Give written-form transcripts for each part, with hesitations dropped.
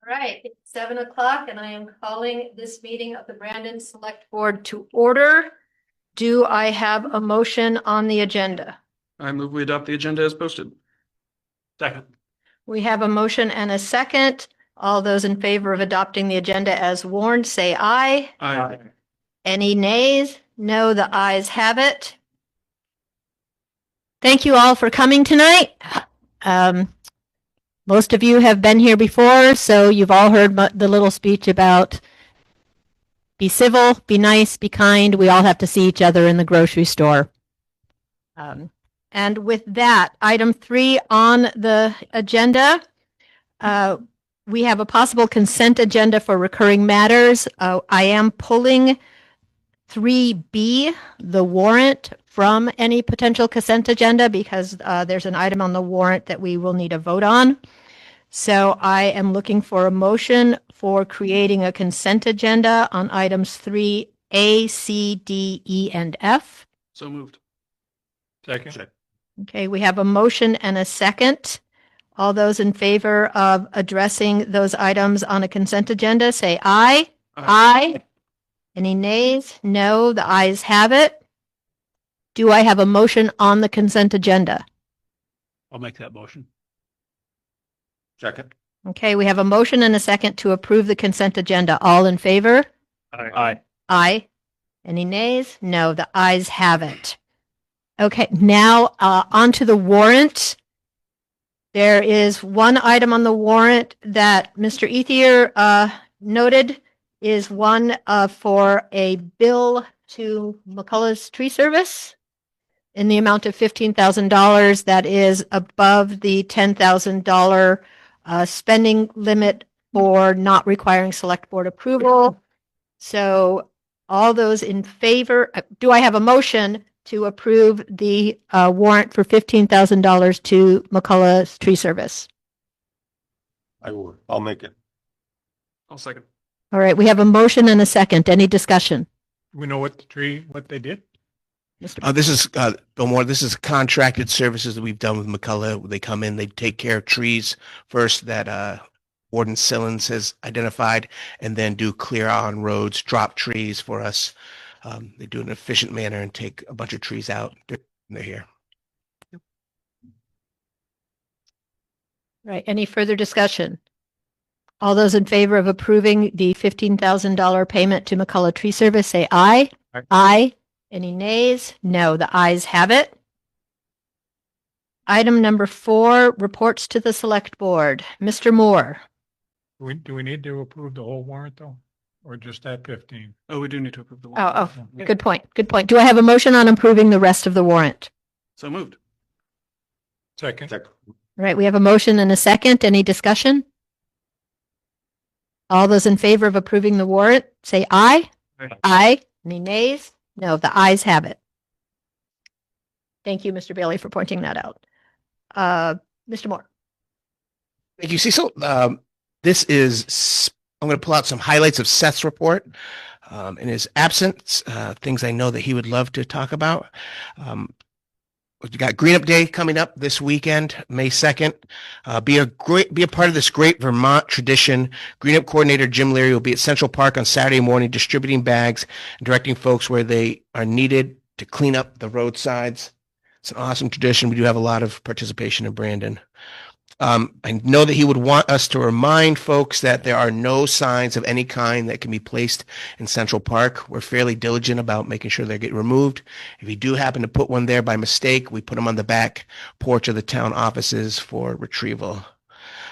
Right, it's 7 o'clock and I am calling this meeting of the Brandon Select Board to order. Do I have a motion on the agenda? I move we adopt the agenda as posted. Second. We have a motion and a second. All those in favor of adopting the agenda as warned, say aye. Aye. Any nays? No, the ayes have it. Thank you all for coming tonight. Most of you have been here before, so you've all heard the little speech about be civil, be nice, be kind. We all have to see each other in the grocery store. And with that, item 3 on the agenda, we have a possible consent agenda for recurring matters. I am pulling 3B, the warrant, from any potential consent agenda because there's an item on the warrant that we will need a vote on. So I am looking for a motion for creating a consent agenda on items 3A, C, D, E, and F. So moved. Second. Okay, we have a motion and a second. All those in favor of addressing those items on a consent agenda, say aye. Aye. Any nays? No, the ayes have it. Do I have a motion on the consent agenda? I'll make that motion. Second. Okay, we have a motion and a second to approve the consent agenda. All in favor? Aye. Aye. Any nays? No, the ayes have it. Okay, now on to the warrant. There is one item on the warrant that Mr. Ethier noted is one for a bill to McCullough's Tree Service in the amount of $15,000. That is above the $10,000 spending limit for not requiring select board approval. So all those in favor, do I have a motion to approve the warrant for $15,000 to McCullough's Tree Service? I will. I'll make it. I'll second. All right, we have a motion and a second. Any discussion? We know what they did? This is Bill Moore. This is contracted services that we've done with McCullough. They come in, they take care of trees first that Warden Sillins has identified, and then do clear on roads, drop trees for us. They do it in an efficient manner and take a bunch of trees out. They're here. Right. Any further discussion? All those in favor of approving the $15,000 payment to McCullough Tree Service, say aye. Aye. Aye. Any nays? No, the ayes have it. Item number 4, reports to the Select Board. Mr. Moore. Do we need to approve the whole warrant though? Or just that 15? Oh, we do need to approve the warrant. Oh, good point. Good point. Do I have a motion on approving the rest of the warrant? So moved. Second. All right, we have a motion and a second. Any discussion? All those in favor of approving the warrant, say aye. Aye. Aye. Any nays? No, the ayes have it. Thank you, Mr. Bailey, for pointing that out. Mr. Moore. Thank you, Cecil. This is, I'm going to pull out some highlights of Seth's report. In his absence, things I know that he would love to talk about. We got Green Up Day coming up this weekend, May 2nd. Be a part of this great Vermont tradition. Green Up coordinator Jim Leary will be at Central Park on Saturday morning distributing bags and directing folks where they are needed to clean up the roadsides. It's an awesome tradition. We do have a lot of participation in Brandon. I know that he would want us to remind folks that there are no signs of any kind that can be placed in Central Park. We're fairly diligent about making sure they get removed. If you do happen to put one there by mistake, we put them on the back porch of the town offices for retrieval.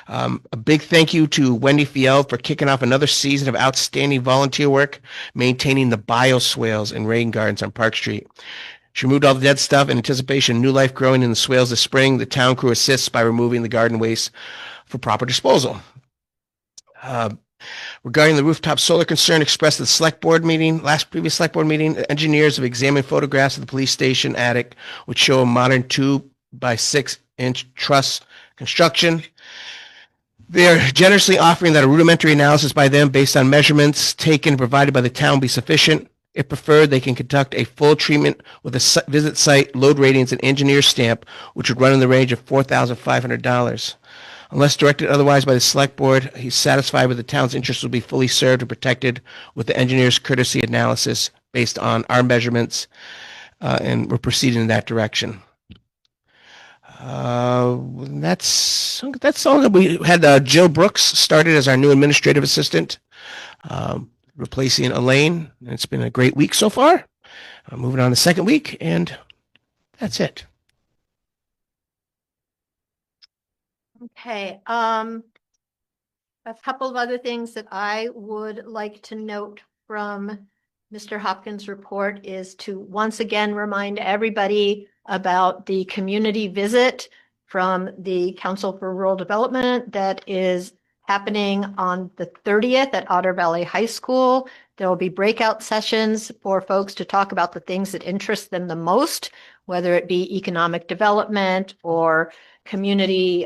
A big thank you to Wendy Field for kicking off another season of outstanding volunteer work, maintaining the bioswales and rain gardens on Park Street. She removed all the dead stuff in anticipation of new life growing in the swales this spring. The town crew assists by removing the garden waste for proper disposal. Regarding the rooftop solar concern expressed at the select board meeting, previous select board meeting, engineers have examined photographs of the police station attic, which show a modern 2 by 6 inch truss construction. They are generously offering that a rudimentary analysis by them based on measurements taken and provided by the town be sufficient. If preferred, they can conduct a full treatment with a visit site, load ratings, and engineer stamp, which would run in the range of $4,500. Unless directed otherwise by the select board, he's satisfied with the town's interests will be fully served and protected with the engineer's courtesy analysis based on our measurements, and we're proceeding in that direction. That's all that we had. Jill Brooks started as our new administrative assistant, replacing Elaine. It's been a great week so far. Moving on to the second week, and that's it. Okay, a couple of other things that I would like to note from Mr. Hopkins' report is to once again remind everybody about the community visit from the Council for Rural Development that is happening on the 30th at Otter Valley High School. There will be breakout sessions for folks to talk about the things that interest them the most, whether it be economic development or community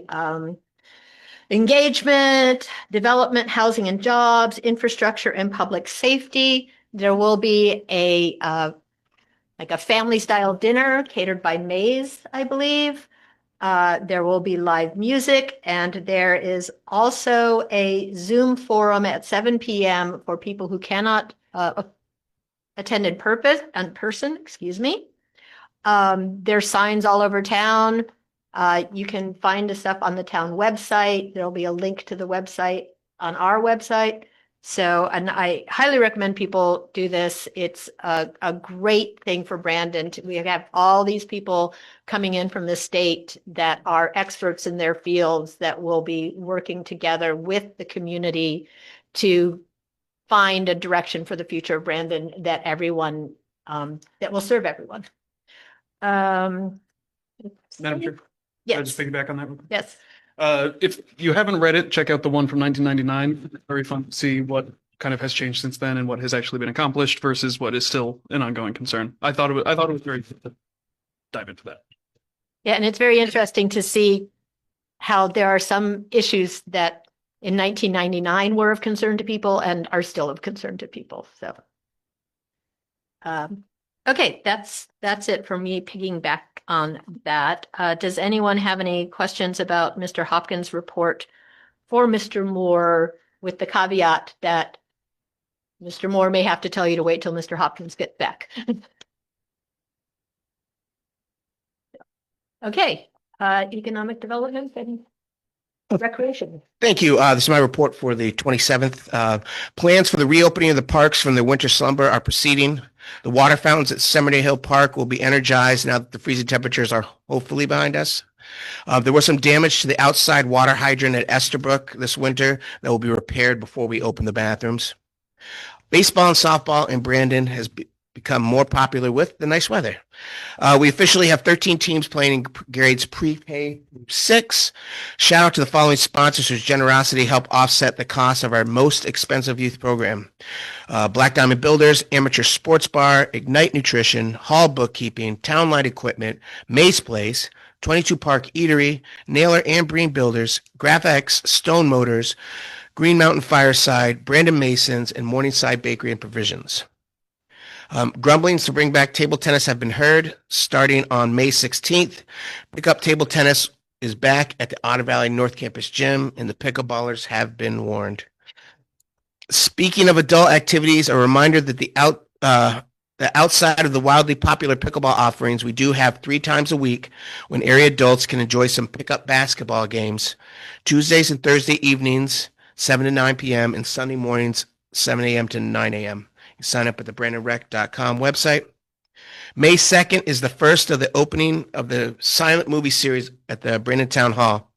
engagement, development, housing and jobs, infrastructure and public safety. There will be a family style dinner catered by Maze, I believe. There will be live music, and there is also a Zoom forum at 7 p.m. for people who cannot attend in person, excuse me. There's signs all over town. You can find the stuff on the town website. There'll be a link to the website on our website. So, and I highly recommend people do this. It's a great thing for Brandon. We have all these people coming in from the state that are experts in their fields that will be working together with the community to find a direction for the future of Brandon that everyone, that will serve everyone. Madam Chair, can I just Yes, piggyback on that? Real quick? yes. If you haven't read it, check out the one from 1999. It's very fun to see what kind of has changed since then and what has actually been accomplished versus what is still an ongoing concern. I thought it was very good to dive into that. Yeah, and it's very interesting to see how there are some issues that in 1999 were of concern to people and are still of concern to people. So, okay, that's it for me picking back on that. Does anyone have any questions about Mr. Hopkins' report for Mr. Moore with the caveat that Mr. Moore may have to tell you to wait till Mr. Hopkins gets back? Okay, economic development and recreation. Thank you. This is my report for the 27th. Plans for the reopening of the parks from their winter slumber are proceeding. The water fountains at Seminary Hill Park will be energized now that the freezing temperatures are hopefully behind us. There was some damage to the outside water hydrant at Esterbrook this winter that will be repaired before we open the bathrooms. Baseball and softball in Brandon has become more popular with the nice weather. We officially have 13 teams playing in grades pre-K 6. Shout out to the following sponsors whose generosity helped offset the cost of our most expensive youth program. Black Diamond Builders, Amateur Sports Bar, Ignite Nutrition, Hall Bookkeeping, Town Light Equipment, Mace Place, 22 Park Eatery, Naylor and Breen Builders, GraphX, Stone Motors, Green Mountain Fireside, Brandon Masons, and Morningside Bakery and Provisions. Grumblings to bring back table tennis have been heard starting on May 16th. Pickup table tennis is back at the Otter Valley North Campus Gym, and the pickleballers have been warned. Speaking of adult activities, a reminder that the outside of the wildly popular pickleball offerings, we do have 3 times a week when area adults can enjoy some pickup basketball games. Tuesdays and Thursday evenings, 7 to 9 p.m., and Sunday mornings, 7 a.m. to 9 a.m. You sign up at the BrandonRec.com website. May 2nd is the first of the opening of the silent movie series at the Brandon Town Hall.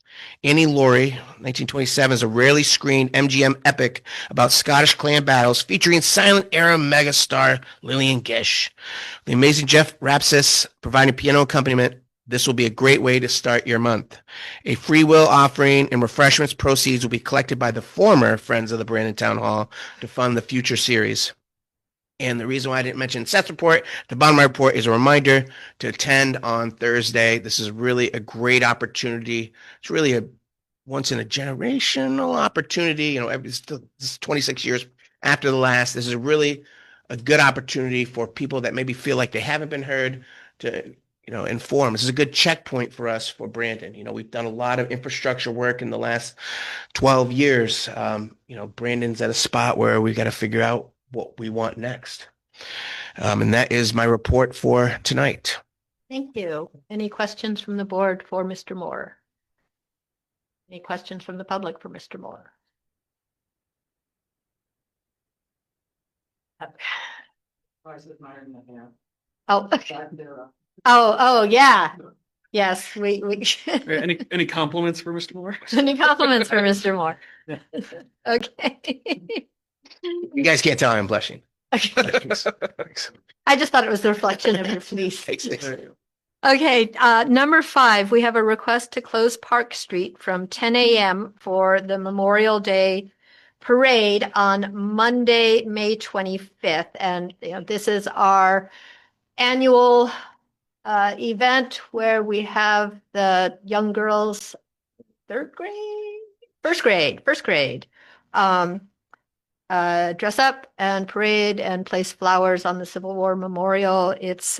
Annie Laurie, 1927, is a rarely screened MGM epic about Scottish clan battles featuring silent era megastar Lillian Gish. The amazing Jeff Rapsis providing piano accompaniment. This will be a great way to start your month. A free will offering and refreshments proceeds will be collected by the former Friends of the Brandon Town Hall to fund the future series. And the reason why I didn't mention Seth's report, at the bottom of my report, is a reminder to attend on Thursday. This is really a great opportunity. It's really a once in a generational opportunity. You know, this is 26 years after the last. This is really a good opportunity for people that maybe feel like they haven't been heard to, inform. This is a good checkpoint for us for Brandon. We've done a lot of infrastructure work in the last 12 years. Brandon's at a spot where we got to figure out what we want next. And that is my report for tonight. Thank you. Any questions from the board for Mr. Moore? Any questions from the public for Mr. Moore? Oh, oh, yeah. Yes, we Any compliments for Mr. Moore? any compliments for Mr. Moore? Yeah. Okay. You guys can't tell I'm blushing. Thanks. I just thought it was the reflection of your fleece. Thanks. Okay, number 5, we have a request to close Park Street from 10 a.m. for the Memorial Day parade on Monday, May 25th. And this is our annual event where we have the young girls, first grade, dress up and parade and place flowers on the Civil War Memorial. It's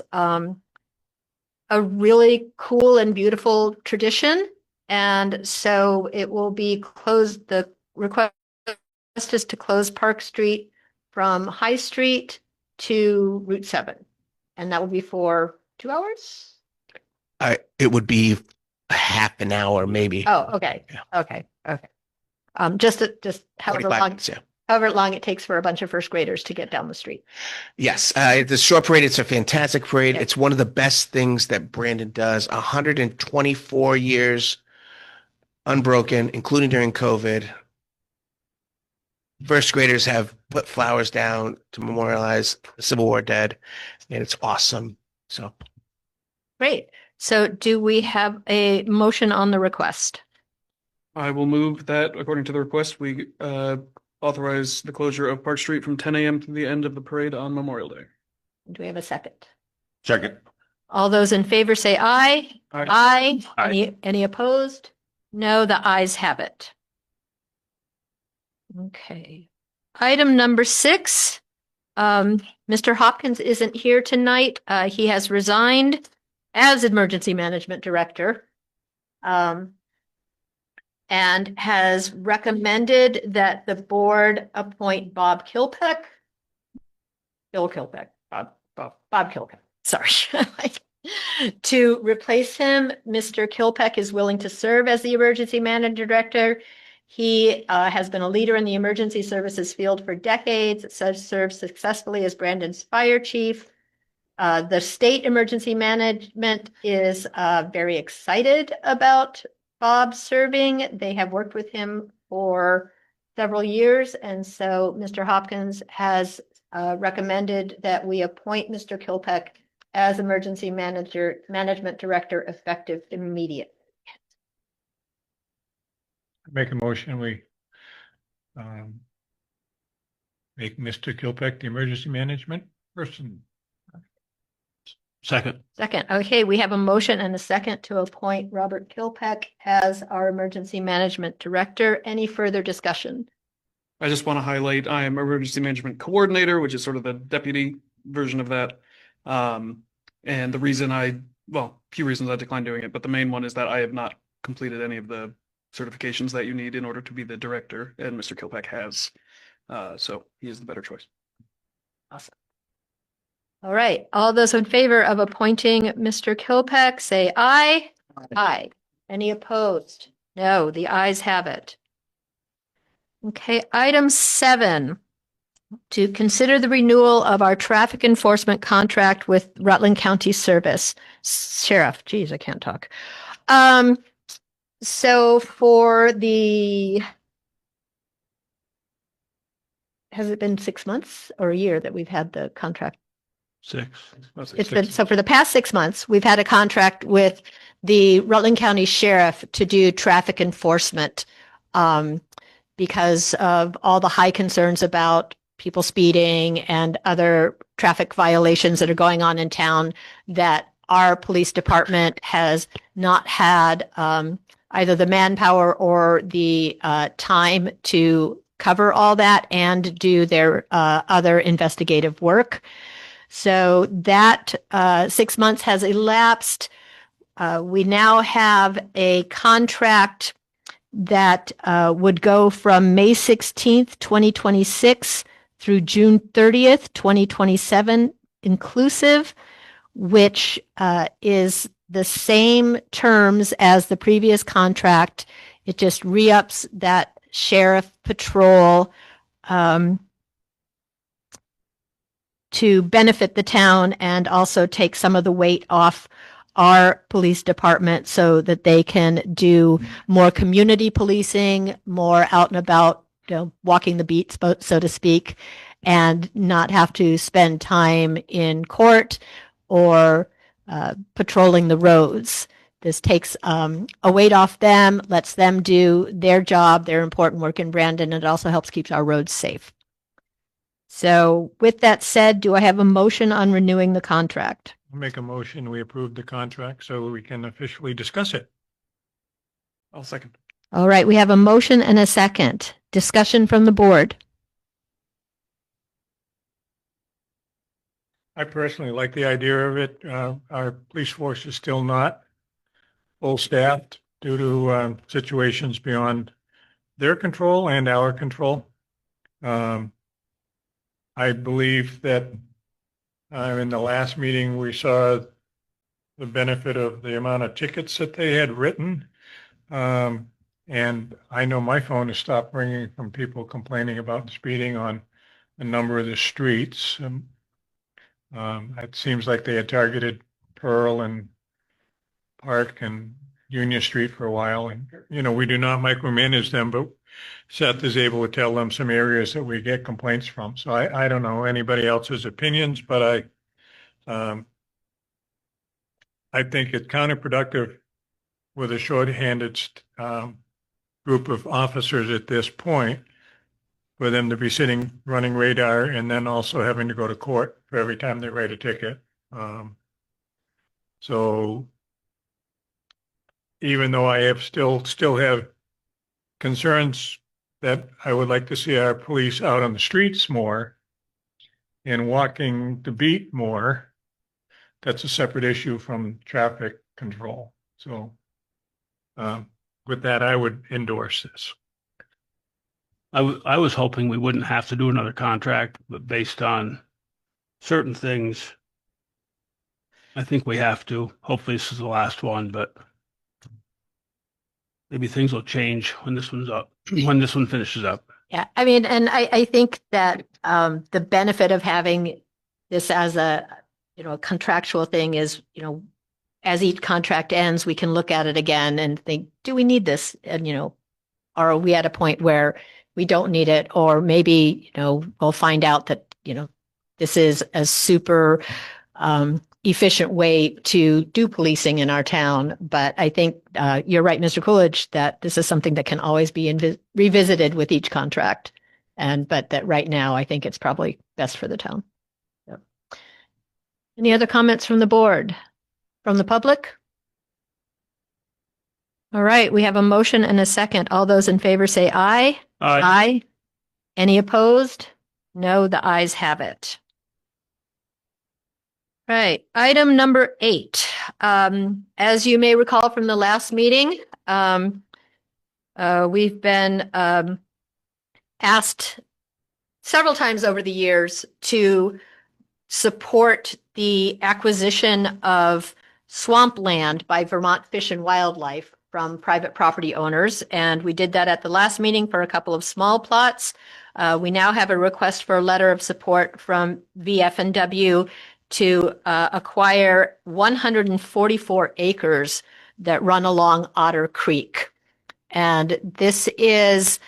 a really cool and beautiful tradition. And so it will be closed. The request is to close Park Street from High Street to Route 7. And that will be for 2 hours? It would be a half an hour, maybe. Oh, okay. Yeah. Okay. Just however 45 long, minutes, yeah. however long it takes for a bunch of first graders to get down the street. Yes, the short parade, it's a fantastic parade. Yeah. It's one of the best things that Brandon does. 124 years unbroken, including during COVID. First graders have put flowers down to memorialize the Civil War dead, and it's awesome. So Great. So do we have a motion on the request? I will move that, according to the request, we authorize the closure of Park Street from 10 a.m. to the end of the parade on Memorial Day. Do we have a second? Second. All those in favor say aye. Aye. Aye. Any opposed? No, the ayes have it. Okay. Item number 6. Mr. Hopkins isn't here tonight. He has resigned as Emergency Management Director. And has recommended that the board appoint Bob Kilpeck. Bob Kilpeck, sorry. To replace him. Mr. Kilpeck is willing to serve as the Emergency Management Director. He has been a leader in the emergency services field for decades, served successfully as Brandon's fire chief. The state emergency management is very excited about Bob serving. They have worked with him for several years, and so Mr. Hopkins has recommended that we appoint Mr. Kilpeck as Emergency Management Director effective immediately. Make a motion, we make Mr. Kilpeck the emergency management person. Second. Second, okay, we have a motion and a second to appoint Robert Kilpeck as our Emergency Management Director. Any further discussion? I just want to highlight, I am Emergency Management Coordinator, which is sort of the deputy version of that. And the reason few reasons I declined doing it, but the main one is that I have not completed any of the certifications that you need in order to be the director, and Mr. Kilpeck has. So he is the better choice. Awesome. All right, all those in favor of appointing Mr. Kilpeck, say aye. Aye. Any opposed? No, the ayes have it. Okay, item 7, to consider the renewal of our traffic enforcement contract with Rutland County Service. Sheriff, geez, I can't talk. So for has it been 6 months or a year that we've had the contract? 6. It's been, so for the past 6 months, we've had a contract with the Rutland County Sheriff to do traffic enforcement because of all the high concerns about people speeding and other traffic violations that are going on in town, that our police department has not had either the manpower or the time to cover all that and do their other investigative work. So that 6 months has elapsed. We now have a contract that would go from May 16th, 2026 through June 30th, 2027 inclusive, which is the same terms as the previous contract. It just re-ups that sheriff patrol to benefit the town and also take some of the weight off our police department so that they can do more community policing, more out and about, walking the beat, so to speak, and not have to spend time in court or patrolling the roads. This takes a weight off them, lets them do their job, their important work in Brandon, and it also helps keep our roads safe. So with that said, do I have a motion on renewing the contract? I'll make a motion. We approve the contract so we can officially discuss it. I'll second. All right, we have a motion and a second. Discussion from the board. I personally like the idea of it. Our police force is still not full staffed due to situations beyond their control and our control. I believe that in the last meeting, we saw the benefit of the amount of tickets that they had written. And I know my phone has stopped ringing from people complaining about speeding on a number of the streets. It seems like they had targeted Pearl and Park and Union Street for a while. And, we do not micromanage them, but Seth is able to tell them some areas that we get complaints from. So I don't know anybody else's opinions, but I think it's counterproductive with a short-handed group of officers at this point for them to be sitting running radar and then also having to go to court for every time they write a ticket. So even though I have still have concerns that I would like to see our police out on the streets more and walking the beat more, that's a separate issue from traffic control. So with that, I would endorse this. I was hoping we wouldn't have to do another contract, but based on certain things, I think we have to. Hopefully this is the last one, but maybe things will change when this one's up, when this one finishes up. Yeah, I mean, and I think that the benefit of having this as a contractual thing is, as each contract ends, we can look at it again and think, do we need this? And, are we at a point where we don't need it? Or maybe, we'll find out that, this is a super efficient way to do policing in our town. But I think you're right, Mr. Coolidge, that this is something that can always be revisited with each contract. But that right now, I think it's probably best for the town. Yep. Any other comments from the board? From the public? All right, we have a motion and a second. All those in favor say aye. Aye. Any opposed? No, the ayes have it. Right, item number 8. As you may recall from the last meeting, we've been asked several times over the years to support the acquisition of swampland by Vermont Fish and Wildlife from private property owners. And we did that at the last meeting for a couple of small plots. We now have a request for a letter of support from VF&W to acquire 144 acres that run along Otter Creek. And this is,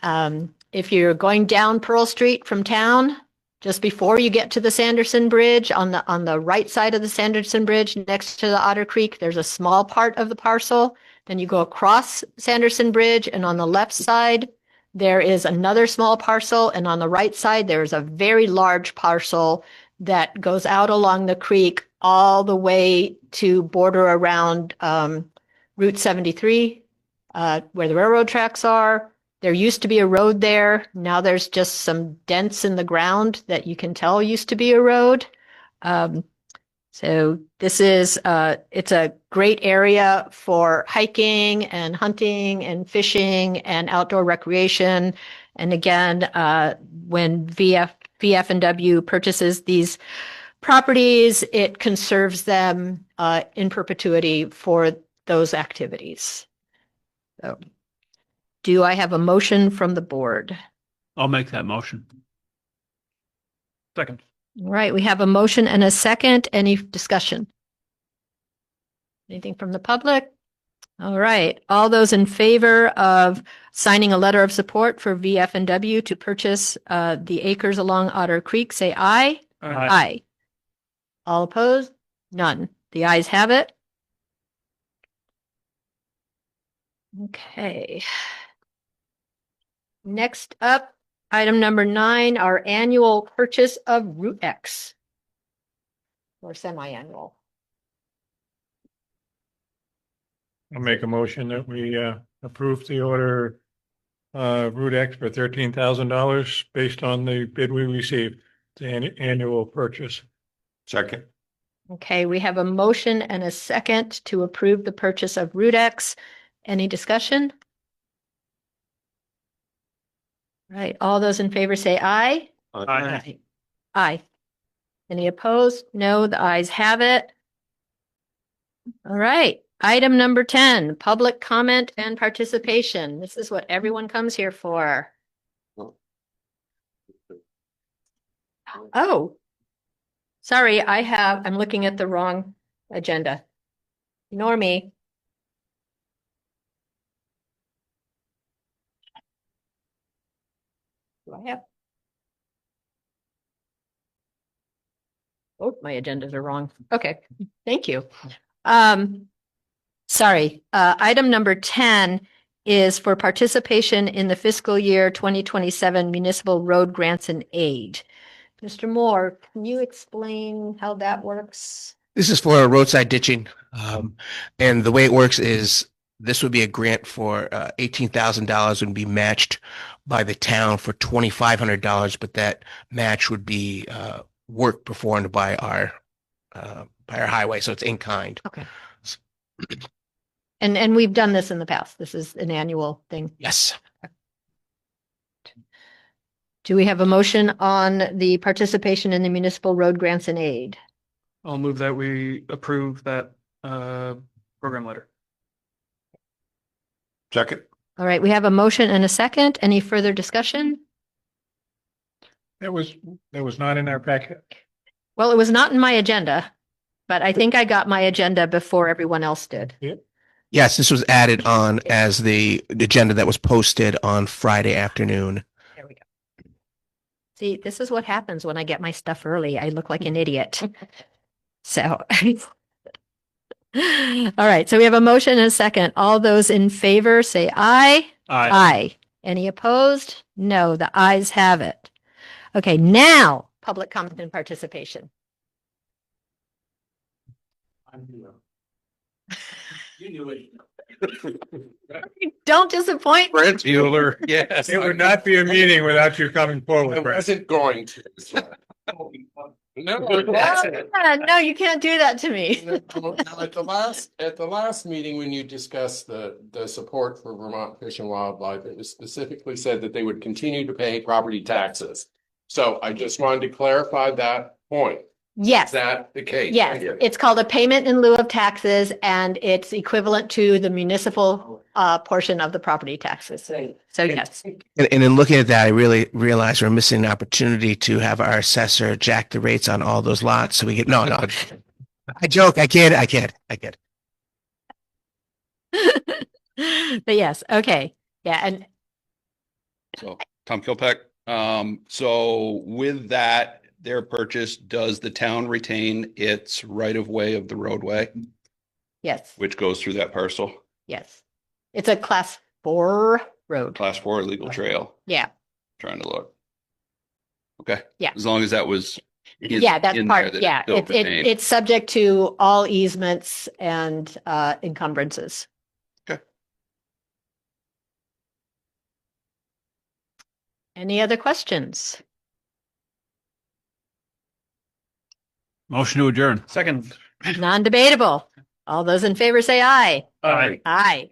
if you're going down Pearl Street from town, just before you get to the Sanderson Bridge, on the right side of the Sanderson Bridge next to the Otter Creek, there's a small part of the parcel. Then you go across Sanderson Bridge, and on the left side, there is another small parcel. And on the right side, there's a very large parcel that goes out along the creek all the way to border around Route 73, where the railroad tracks are. There used to be a road there. Now there's just some dents in the ground that you can tell used to be a road. So this is, it's a great area for hiking and hunting and fishing and outdoor recreation. And again, when VF&W purchases these properties, it conserves them in perpetuity for those activities. So, do I have a motion from the board? I'll make that motion. Second. All right, we have a motion and a second. Any discussion? Anything from the public? All right, all those in favor of signing a letter of support for VF&W to purchase the acres along Otter Creek, say aye. Aye. All opposed? None. The ayes have it. Okay. Next up, item number 9, our annual purchase of Route X. Or semi-annual. I'll make a motion that we approve the order Route X for $13,000 based on the bid we received, the annual purchase. Second. Okay, we have a motion and a second to approve the purchase of Route X. Any discussion? Right, all those in favor say aye. Aye. Aye. Any opposed? No, the ayes have it. All right, item number 10, public comment and participation. This is what everyone comes here for. Oh, sorry, I'm looking at the wrong agenda. Ignore me. Do I have? Oh, my agendas are wrong. Okay, thank you. Sorry, item number 10 is for participation in the fiscal year 2027 municipal road grants and aid. Mr. Moore, can you explain how that works? This is for roadside ditching. And the way it works is this would be a grant for $18,000 and be matched by the town for $2,500, but that match would be work performed by our highway, so it's in kind. Okay. And we've done this in the past. This is an annual thing. Yes. Do we have a motion on the participation in the municipal road grants and aid? I'll move that we approve that program letter. Second. All right, we have a motion and a second. Any further discussion? That was not in our packet. Well, it was not in my agenda, but I think I got my agenda before everyone else did. Yes, this was added on as the agenda that was posted on Friday afternoon. There we go. See, this is what happens when I get my stuff early. I look like an idiot. So, all right. So we have a motion and a second. All those in favor say aye. Aye. Aye. Any opposed? No, the ayes have it. Okay, now public comment and participation. You knew it. Don't disappoint. Brent Bueller, yes. It would not be a meeting without you coming forward, Brett. wasn't going to. No, No, you can't do that to me. Now, at the last meeting, when you discussed the support for Vermont Fish and Wildlife, it was specifically said that they would continue to pay property taxes. So I just wanted to clarify that point. Yes. Is that the case? Yes, it's called a payment in lieu of taxes, and it's equivalent to the municipal portion of the property taxes. So yes. And in looking at that, I really realized we're missing an opportunity to have our assessor jack the rates on all those lots. So we get, no. I joke. I kid. But yes, okay. Yeah, and So Tom Kilpack. So with that, their purchase, does the town retain its right of way of the roadway, yes, which goes through that parcel? yes. It's a class 4 road. Class 4 legal trail, Yeah, trying to look. Okay. Yeah. As long as that was. yeah, that's in there, part, that yeah. still It's retained. it's subject to all easements and encumbrances. Okay. Any other questions? Motion to adjourn. Second. Non-debatable. All those in favor say aye. Aye. Aye.